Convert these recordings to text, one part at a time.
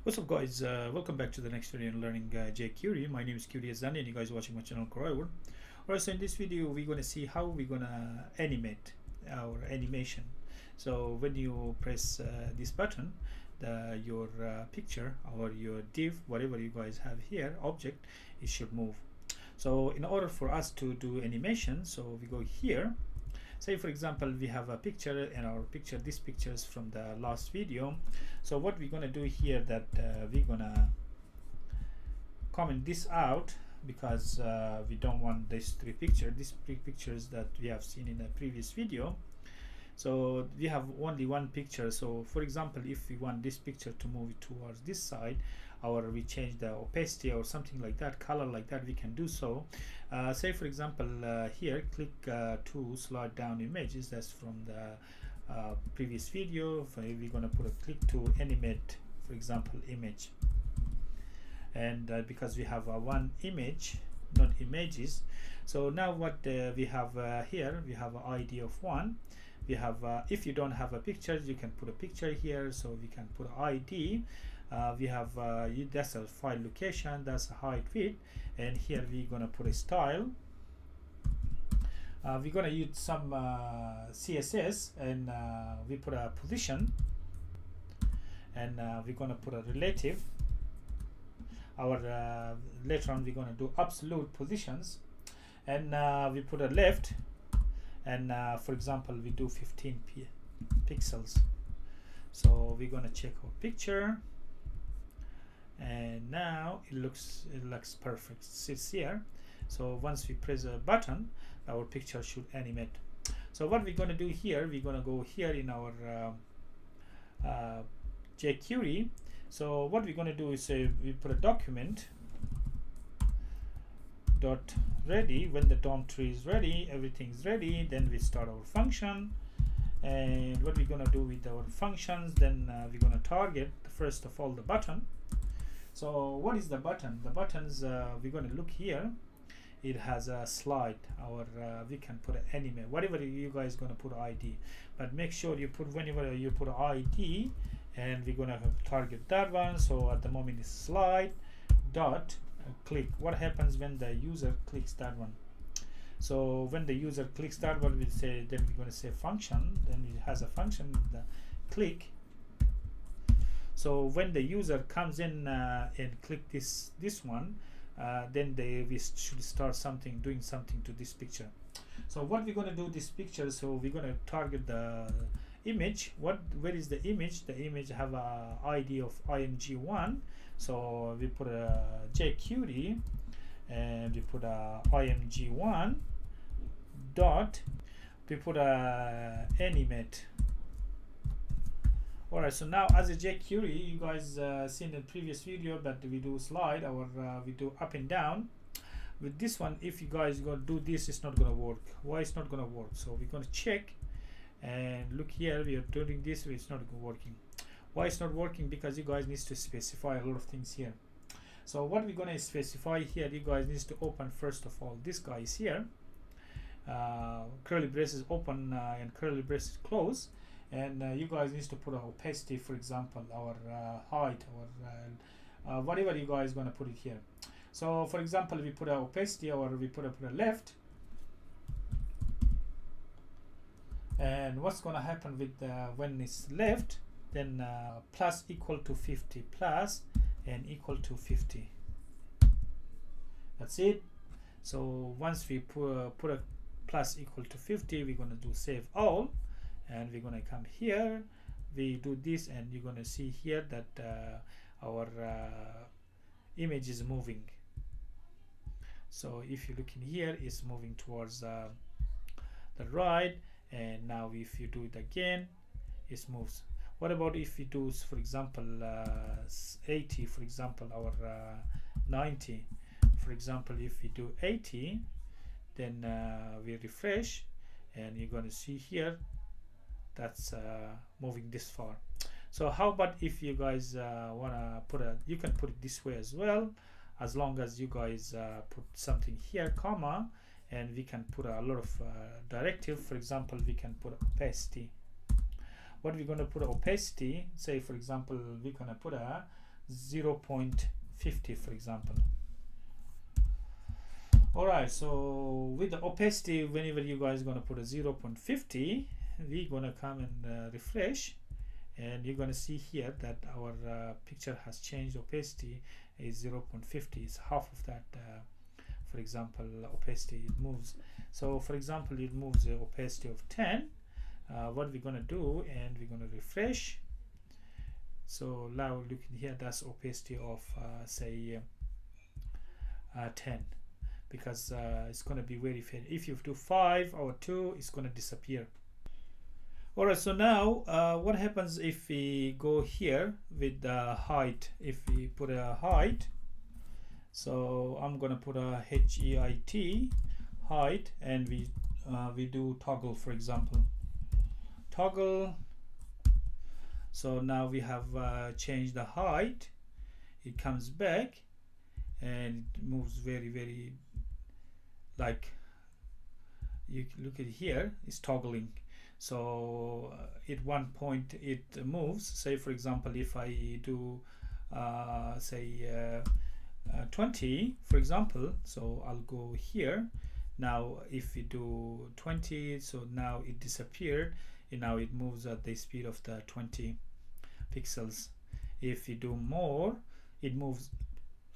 What's up, guys? Welcome back to the next video in learning jQuery. My name is Qt Zani and you guys are watching my channel Corridor. Alright, so in this video we're going to see how we're going to animate our animation. So when you press this button, your picture or your div, whatever you guys have here, object, it should move. So in order for us to do animation, so we go here. Say for example we have a picture, and our picture, this picture is from the last video. So what we're gonna do here, that we're gonna comment this out, because we don't want these three pictures that we have seen in the previous video. So we have only one picture. So for example, if we want this picture to move towards this side, or we change the opacity or something like that, color like that, we can do so. Say for example here, click to slide down images. That's from the previous video. We're gonna put a click to animate, for example, image. And because we have one image, not images, so now what we have here, we have an ID of 1. We have if you don't have a picture, you can put a picture here, so we can put ID. We have that's a file location, that's a height, width, and here we're gonna put a style. We're gonna use some CSS, and we put a position, and we're gonna put a relative. Our later on we're gonna do absolute positions, and we put a left, and for example we do 15 pixels. So we're gonna check our picture, and now it looks perfect. It sits here. So once we press a button, our picture should animate. So what we're gonna do here, we're gonna go here in our jQuery. So what we're gonna do is we put a document dot ready. When the DOM tree is ready, everything's ready, then we start our function. And what we're gonna do with our functions, then we're gonna target first of all the button. So what is the button? The buttons, we're gonna look here. It has a slide, or we can put an anime, whatever you guys gonna put ID, but make sure you put, whenever you put ID, and we're gonna target that one. So at the moment it's slide dot click. What happens when the user clicks that one? So when the user clicks that one, we say, then we're going to say function, then it has a function, the click. So when the user comes in and click this one, then we should start doing something to this picture. So what we're going to do this picture, so we're going to target the image. Where is the image? The image have a ID of img1. So we put a jQuery, and we put a img1 dot, we put a animate. Alright, so now as a jQuery, you guys seen the previous video, but we do slide, or we do up and down. With this one, if you guys gonna do this, it's not gonna work. Why it's not gonna work? So we're gonna check and look here. We are doing this, it's not working. Why it's not working? Because you guys need to specify a lot of things here. So what we're gonna specify here, you guys need to open first of all this guy is here, curly braces open and curly braces close, and you guys need to put an opacity, for example, or height, or whatever you guys gonna put it here. So for example, we put an opacity, or we put a left, and what's gonna happen with when it's left, then plus equal to 50, plus and equal to 50. That's it. So once we put a plus equal to 50, we're gonna do save all, and we're gonna come here, we do this, and you're gonna see here that our image is moving. So if you look in here, it's moving towards the right, and now if you do it again, it moves. What about if we do, for example, 80, for example, or 90? For example, if we do 80, then we refresh, and you're going to see here that's moving this far. So how about if you guys want to put you can put it this way as well, as long as you guys put something here, comma, and we can put a lot of directive. For example, we can put opacity. What we're going to put opacity, say for example we're going to put a 0.50 for example. Alright, so with the opacity, whenever you guys gonna put a 0.50, we're gonna come and refresh, and you're gonna see here that our picture has changed. Opacity is 0.50, it's half of that. For example, opacity, it moves. So for example, it moves the opacity of 10. What we're gonna do, and we're gonna refresh. So now look here, that's opacity of say 10, because it's going to be very fair. If you do 5 or 2, it's going to disappear. Alright, so now what happens if we go here with the height? If we put a height, so I'm going to put a HEIT, height, and we do toggle, for example, toggle. So now we have changed the height. It comes back and it moves very, like you look at here, it's toggling. So at one point it moves. Say for example, if I do say 20 for example, so I'll go here. Now if we do 20, so now it disappeared, and now it moves at the speed of the 20 pixels. If you do more, it moves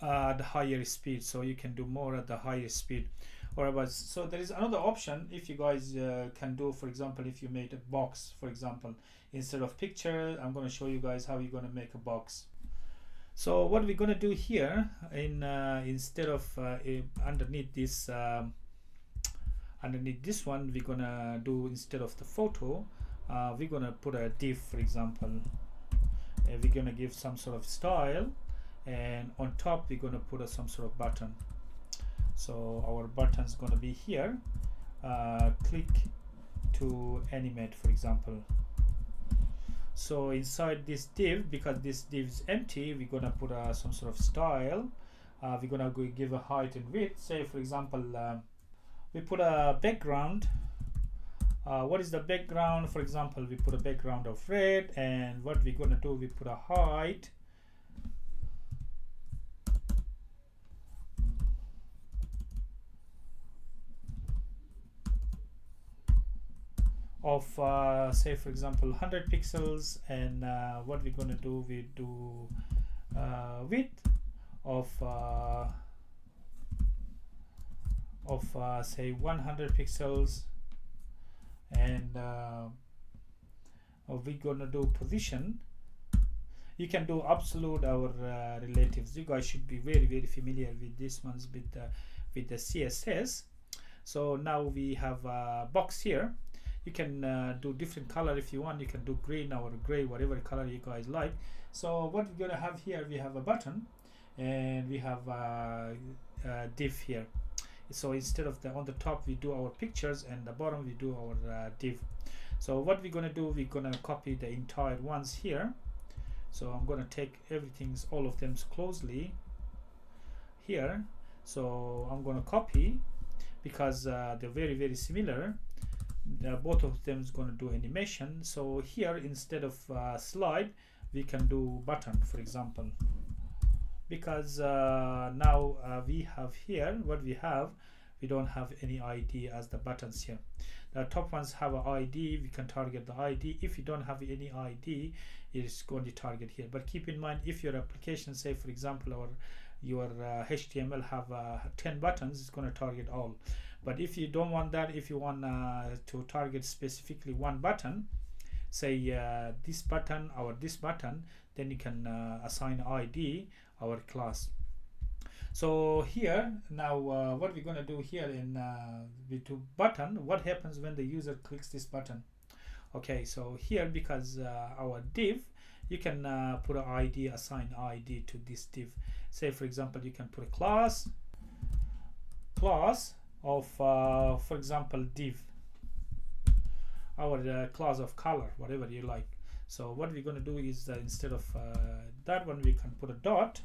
at the higher speed, so you can do more at the higher speed. Alright, so there is another option. If you guys can do, for example, if you made a box, for example, instead of picture, I'm going to show you guys how you're going to make a box. So what we're going to do here, in instead of underneath this one, we're going to do, instead of the photo, we're going to put a div, for example. We're going to give some sort of style, and on top we're going to put some sort of button. So our button is going to be here, click to animate, for example. So inside this div, because this div is empty, we're going to put some sort of style. We're going to give a height and width. Say for example, we put a background. What is the background? For example, we put a background of red, and what we're going to do, we put a height of say for example 100 pixels, and what we're going to do, we do width of say 100 pixels, and we're going to do position. You can do absolute or relatives. You guys should be very familiar with these ones with the CSS. So now we have a box here. You can do different color if you want. You can do green or gray, whatever color you guys like. So what we're going to have here, we have a button, and we have a div here. So instead of on the top we do our pictures, and the bottom we do our div. So what we're going to do, we're going to copy the entire ones here. So I'm going to take everything's, all of them closely here. So I'm going to copy, because they're very similar. Both of them is going to do animation. So here, instead of slide, we can do button, for example, because now we have here what we have. We don't have any ID as the buttons here. The top ones have an ID. We can target the ID. If you don't have any ID, it is going to target here. But keep in mind, if your application, say for example, or your HTML have 10 buttons, it's going to target all. But if you don't want that, if you want to target specifically one button, say this button or this button, then you can assign ID our class. So here now what we're going to do here in we do button, what happens when the user clicks this button. Okay, so here, because our div, you can put an ID, assign ID to this div. Say for example, you can put a class of for example div, our class of color, whatever you like. So what we're going to do is instead of that one, we can put a dot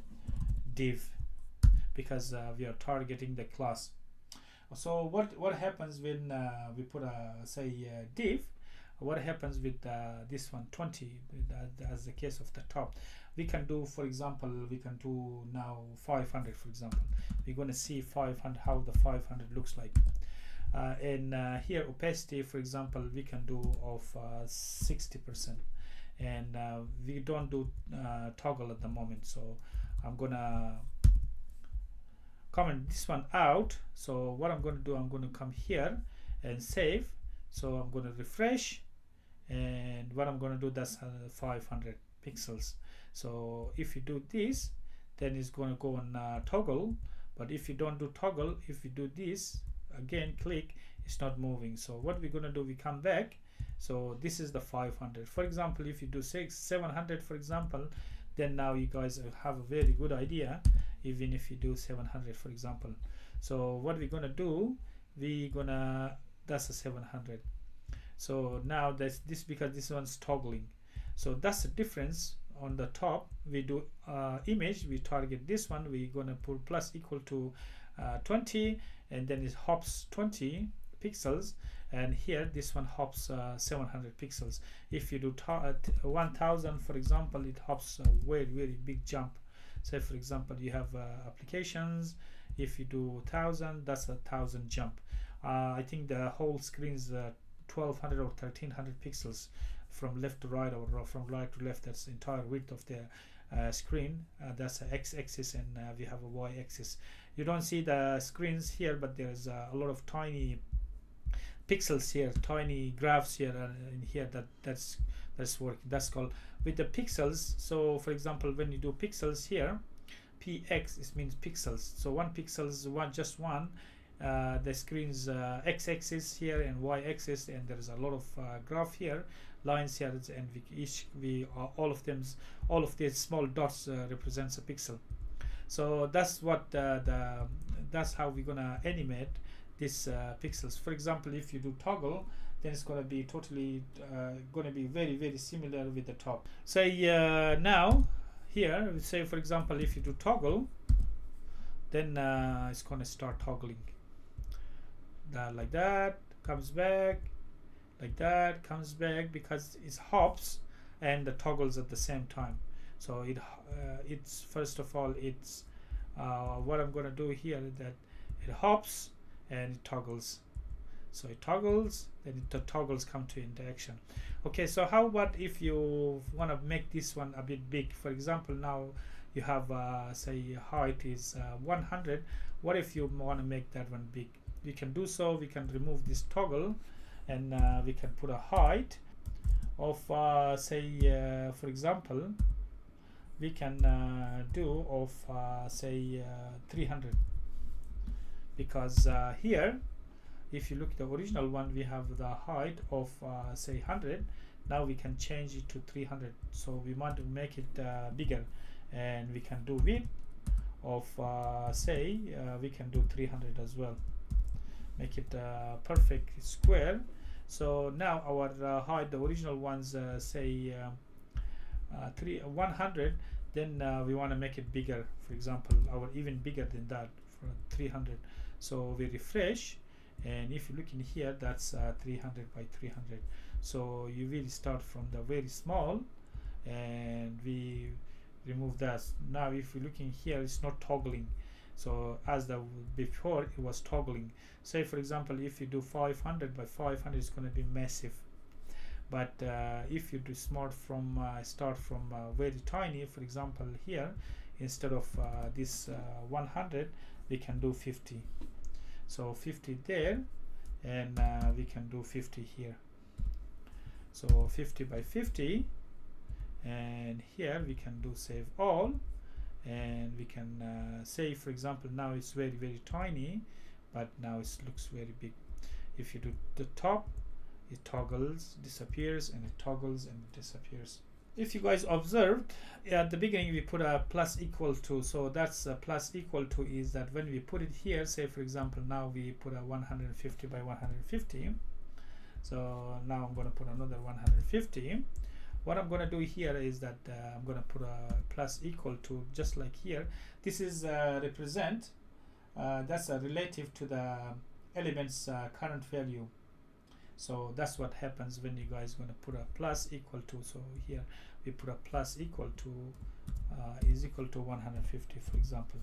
div, because we are targeting the class. So what happens when we put a say div? What happens with this one 20, as the case of the top? we can do, for example, we can do now 500. For example, we're going to see 500, how the 500 looks like. And here opacity, for example, we can do of 60%, and we don't do toggle at the moment, so I'm gonna comment this one out. So what I'm going to do, I'm going to come here and save. So I'm going to refresh, and what I'm going to do, that's 500 pixels. So if you do this, then it's going to go on toggle. But if you don't do toggle, if you do this again, click, it's not moving. So what we're going to do, we come back. So this is the 500. For example, if you do 700, for example, then now you guys have a very good idea, even if you do 700, for example. So what we're gonna do, that's a 700. So now that's this, because this one's toggling. So that's the difference. On the top, we do image, we target this one, we're gonna put plus equal to 20, and then it hops 20 pixels, and here this one hops 700 pixels. If you do 1000, for example, it hops a very big jump. Say for example, you have applications, if you do 1000, that's a 1000 jump. I think the whole screen is 1200 or 1300 pixels from left to right, or from right to left. That's the entire width of the screen. That's the x-axis, and we have a y-axis. You don't see the screens here, but there's a lot of tiny pixels here, tiny graphs here, in here. That's working. That's called with the pixels. So for example, when you do pixels here, px, it means pixels. So one pixel is just one. The screen's x-axis here and y-axis, and there is a lot of graph here, lines here, and all of these small dots represents a pixel. So that's what that's how we're gonna animate these pixels. For example, if you do toggle, then it's going to be totally going to be very similar with the top. Say now here, say for example, if you do toggle, then it's going to start toggling. Like that, comes back, like that, comes back, because it hops and the toggles at the same time. So it's first of all, it's what I'm going to do here is that it hops and it toggles. So it toggles, then the toggles come to interaction. Okay, so how about if you want to make this one a bit big? For example, now you have say height is 100. What if you want to make that one big? We can do so. We can remove this toggle, and we can put a height of say for example, we can do of say 300, because here if you look at the original one, we have the height of say 100. Now we can change it to 300. So we want to make it bigger, and we can do width of say we can do 300 as well, make it perfect square. So now our height, the original ones say 100, then we want to make it bigger, for example, or even bigger than that, for 300. So we refresh, and if you look in here, that's 300 by 300. So you will start from the very small, and we remove that. Now if you look in here, it's not toggling. So as the before it was toggling. Say for example, if you do 500 by 500, it's going to be massive. But if you do start from very tiny, for example here, instead of this 100, we can do 50. So 50 there, and we can do 50 here. So 50 by 50, and here we can do save all, and we can say for example, now it's very tiny, but now it looks very big. If you do the top, it toggles, disappears, and it toggles and disappears. If you guys observed, at the beginning we put a plus equal to, so that's a plus equal to is that when we put it here, say for example, now we put a 150 by 150. So now I'm going to put another 150. What I'm going to do here is that I'm going to put a plus equal to, just like here. This is represent, that's relative to the element's current value. So that's what happens when you guys going to put a plus equal to. So here we put a plus equal to is equal to 150, for example.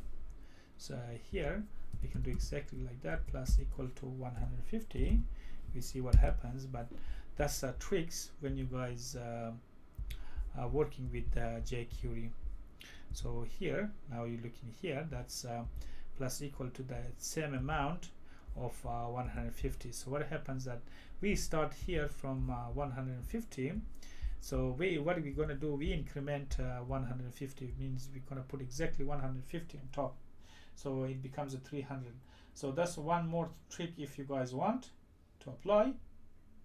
So here we can do exactly like that, plus equal to 150. We see what happens, but that's tricks when you guys are working with jQuery. So here, now you're looking here, that's plus equal to the same amount of 150. So what happens that we start here from 150. So what are we going to do? We increment 150, means we're going to put exactly 150 on top, so it becomes a 300. So that's one more trick if you guys want to apply.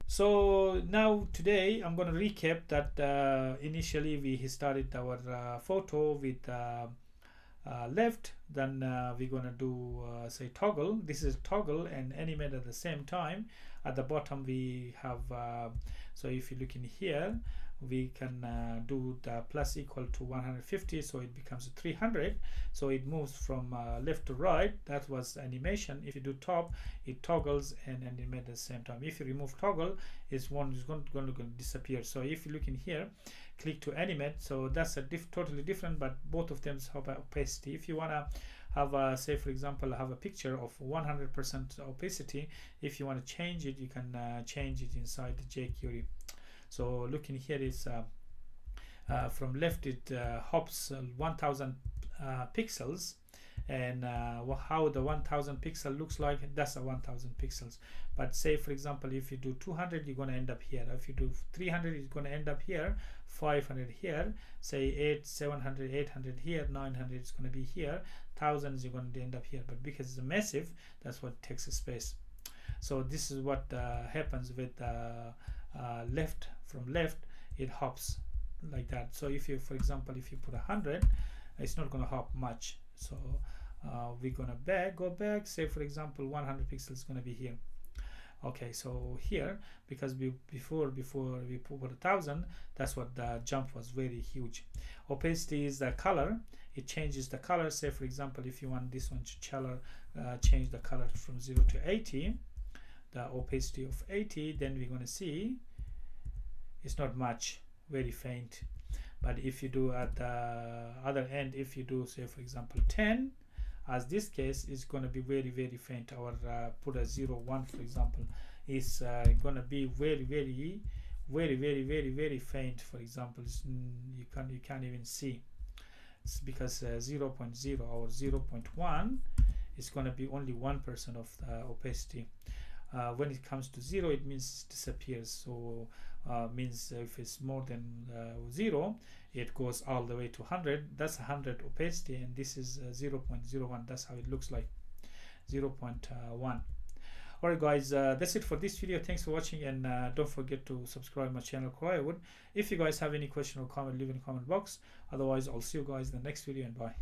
So now today I'm going to recap that initially we started our photo with left, then we're going to do say toggle. This is toggle and animate at the same time. At the bottom we have so if you look in here, we can do the plus equal to 150, so it becomes 300, so it moves from left to right. That was animation. If you do top, it toggles and animate at the same time. If you remove toggle, it's one is going to disappear. So if you look in here, click to animate, so that's a totally different, but both of them have opacity. If you want to have say for example have a picture of 100% opacity, if you want to change it, you can change it inside the jQuery. So looking here is from left it hops 1000 pixels, and how the 1000 pixel looks like, that's a 1000 pixels. But say for example if you do 200, you're going to end up here. If you do 300, it's going to end up here. 500 here, say 700, 800 here, 900 is going to be here, thousands you're going to end up here. But because it's massive, that's what takes space. So this is what happens with left. From left it hops like that. So if you, for example, if you put 100, it's not going to hop much. So we're going to go back, say for example 100 pixels is going to be here. Okay, so here, because before we put 1000, that's what the jump was very huge. Opacity is the color, it changes the color. Say for example if you want this one to change the color from 0 to 80, the opacity of 80, then we're going to see it's not much, very faint. But if you do at the other end, if you do say for example 10, as this case is going to be very faint. Or put a 0 1 for example, is going to be very faint. For example, you can't even see. It's because 0.0 or 0.1 is going to be only 1% of the opacity. When it comes to 0, it means it disappears. So means if it's more than 0, it goes all the way to 100. That's 100 opacity, and this is 0.01. That's how it looks like, 0.1. Alright guys, that's it for this video. Thanks for watching, and don't forget to subscribe my channel Croywood. If you guys have any question or comment, leave in the comment box. Otherwise, I'll see you guys in the next video, and bye.